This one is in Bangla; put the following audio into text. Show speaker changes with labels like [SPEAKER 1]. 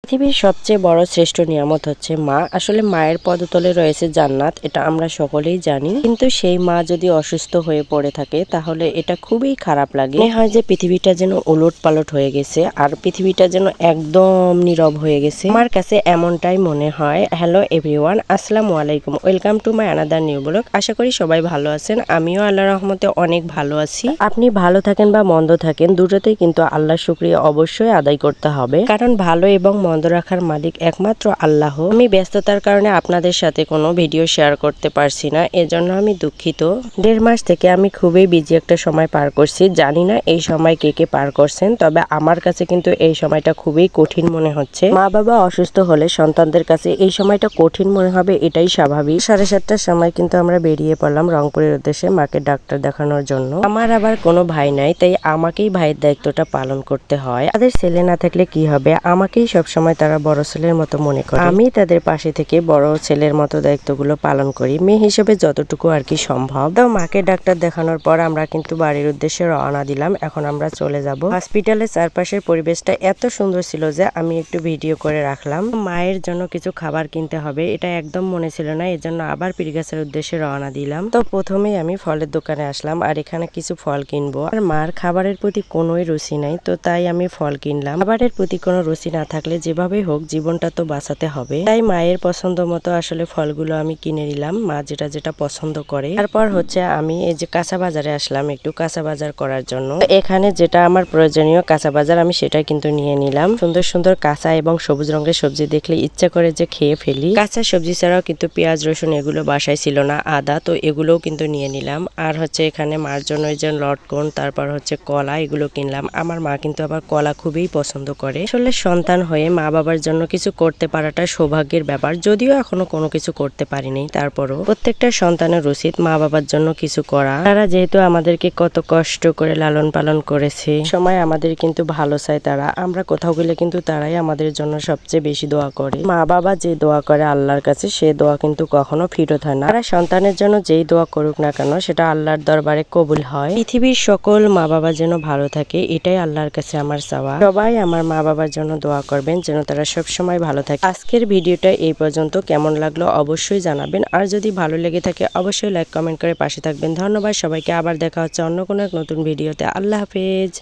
[SPEAKER 1] পৃথিবীর সবচেয়ে বড় শ্রেষ্ঠ নিয়ামত হচ্ছে মা। আসলে মায়ের পদতলে রয়েছে জান্নাত, এটা আমরা সকলেই জানি। কিন্তু সেই মা যদি অসুস্থ হয়ে পড়ে থাকে তাহলে এটা খুবই খারাপ লাগে। মনে হয় যে পৃথিবীটা যেন ওলট পালট হয়ে গেছে আর পৃথিবীটা যেন একদম নীরব হয়ে গেছে। আমার কাছে এমনটাই মনে হয়। হ্যালো এভরিওয়ান, আসসালামু আলাইকুম, welcome to my another new blog. আশা করি সবাই ভালো আছেন, আমিও আল্লাহর রহমতে অনেক ভালো আছি। আপনি ভালো থাকেন বা মন্দ থাকেন, দুটোতেই কিন্তু আল্লাহর শুকরিয়া অবশ্যই আদায় করতে হবে, কারণ ভালো এবং মন্দ রাখার মালিক একমাত্র আল্লাহ। আমি ব্যস্ততার কারণে আপনাদের সাথে কোনো ভিডিও শেয়ার করতে পারছি না, এজন্য আমি দুঃখিত। 1.5 মাস থেকে আমি খুবই বিজি একটা সময় পার করছি। জানি না এই সময় কে কে পার করছেন, তবে আমার কাছে কিন্তু এই সময়টা খুবই কঠিন মনে হচ্ছে। মা বাবা অসুস্থ হলে সন্তানদের কাছে এই সময়টা কঠিন মনে হবে, এটাই স্বাভাবিক। 7:30টার সময় কিন্তু আমরা বেরিয়ে পড়লাম রংপুরের উদ্দেশ্যে মাকে ডাক্তার দেখানোর জন্য। আমার আবার কোনো ভাই নাই, তাই আমাকেই ভাইয়ের দায়িত্বটা পালন করতে হয়। তাদের ছেলে না থাকলে কি হবে, আমাকেই সবসময় তারা বড় ছেলের মতো মনে করে। আমি তাদের পাশে থেকে বড় ছেলের মতো দায়িত্বগুলো পালন করি, মেয়ে হিসেবে যতটুকু আর কি সম্ভব। তো মাকে ডাক্তার দেখানোর পর আমরা কিন্তু বাড়ির উদ্দেশ্যে রওনা দিলাম। এখন আমরা চলে যাব। হসপিটালের চারপাশের পরিবেশটা এত সুন্দর ছিল যে আমি একটু ভিডিও করে রাখলাম। মায়ের জন্য কিছু খাবার কিনতে হবে, এটা একদম মনে ছিল না, এজন্য আবার পীরগাছার উদ্দেশ্যে রওনা দিলাম। তো প্রথমেই আমি ফলের দোকানে আসলাম আর এখানে কিছু ফল কিনবো। আর মার খাবারের প্রতি কোনোই রুচি নাই, তো তাই আমি ফল কিনলাম। খাবারের প্রতি কোনো রুচি না থাকলে যেভাবে হোক জীবনটা তো বাঁচাতে হবে, তাই মায়ের পছন্দ মতো আসলে ফলগুলো আমি কিনে নিলাম, মা যেটা যেটা পছন্দ করে। তারপর হচ্ছে আমি এই যে কাঁচা বাজারে আসলাম একটু কাঁচা বাজার করার জন্য। এখানে যেটা আমার প্রয়োজনীয় কাঁচা বাজার আমি সেটা কিন্তু নিয়ে নিলাম। সুন্দর সুন্দর কাঁচা এবং সবুজ রঙের সবজি দেখলে ইচ্ছা করে যে খেয়ে ফেলি। কাঁচা সবজি ছাড়াও কিন্তু পেঁয়াজ রসুন এগুলো বাসায় ছিল না, আদা, তো এগুলোও কিন্তু নিয়ে নিলাম। আর হচ্ছে এখানে মার জন্য এই যে লটকন, তারপর হচ্ছে কলা, এগুলো কিনলাম। আমার মা কিন্তু আবার কলা খুবই পছন্দ করে। আসলে সন্তান হয়ে মা বাবার জন্য কিছু করতে পারাটা সৌভাগ্যের ব্যাপার, যদিও এখনো কোনো কিছু করতে পারিনি, তারপরও প্রত্যেকটা সন্তানের উচিত মা বাবার জন্য কিছু করা। তারা যেহেতু আমাদেরকে কত কষ্ট করে লালন পালন করেছে, সময় আমাদের কিন্তু ভালো চায় তারা। আমরা কোথাও গেলে কিন্তু তারাই আমাদের জন্য সবচেয়ে বেশি দোয়া করে। মা বাবা যে দোয়া করে আল্লাহর কাছে, সে দোয়া কিন্তু কখনো ফিরত হয় না। তারা সন্তানের জন্য যেই দোয়া করুক না কেন সেটা আল্লাহর দরবারে কবুল হয়। পৃথিবীর সকল মা বাবা যেন ভালো থাকে, এটাই আল্লাহর কাছে আমার চাওয়া। সবাই আমার মা বাবার জন্য দোয়া করবেন যেন তারা সব সময় ভালো থাকে। আজকের ভিডিওটা এই পর্যন্ত, কেমন লাগলো অবশ্যই জানাবেন, আর যদি ভালো লেগে থাকে অবশ্যই লাইক কমেন্ট করে পাশে থাকবেন। ধন্যবাদ সবাইকে, আবার দেখা হচ্ছে অন্য কোনো এক নতুন ভিডিওতে। আল্লাহ হাফেজ।